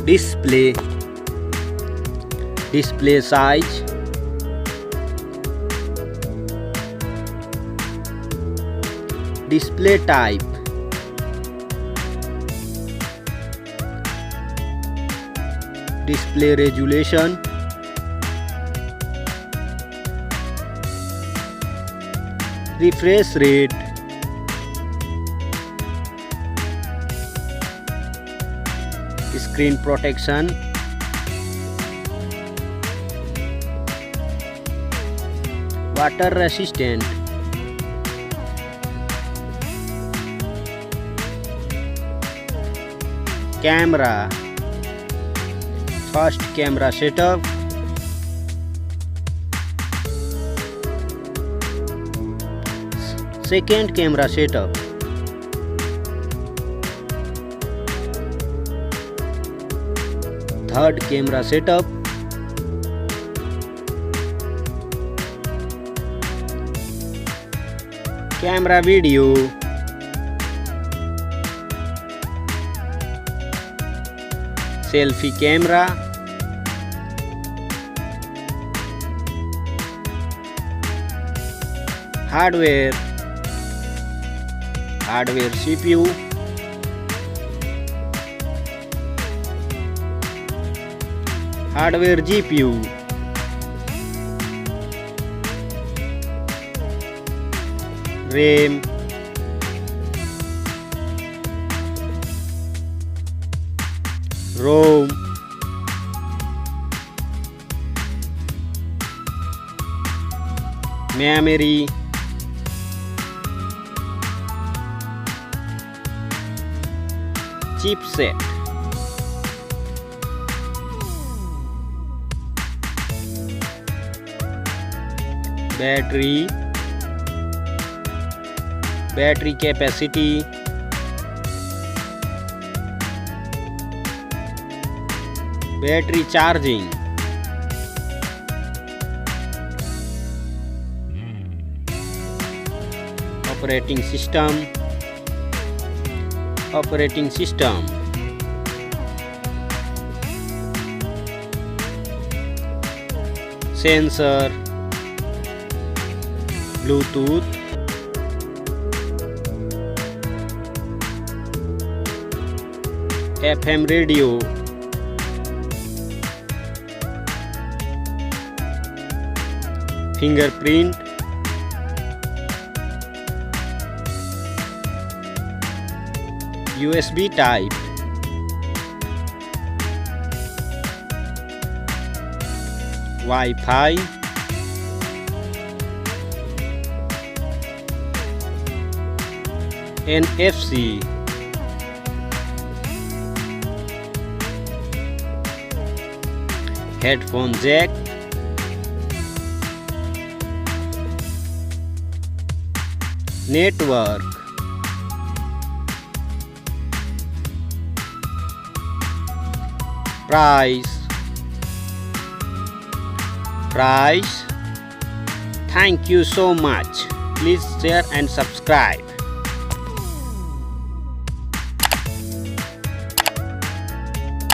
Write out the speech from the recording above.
display, display size, display type, display resolution, refresh rate, screen protection, water resistant, camera, first camera setup, second camera setup, third camera setup, camera video, selfie camera, hardware, hardware CPU, hardware GPU, RAM, ROM, memory, chipset, battery, battery capacity, battery charging, operating system, operating system, sensor, Bluetooth, FM radio, fingerprint, USB type, Wi-Fi, NFC, headphone jack, network, price. Thank you so much. Please share and subscribe.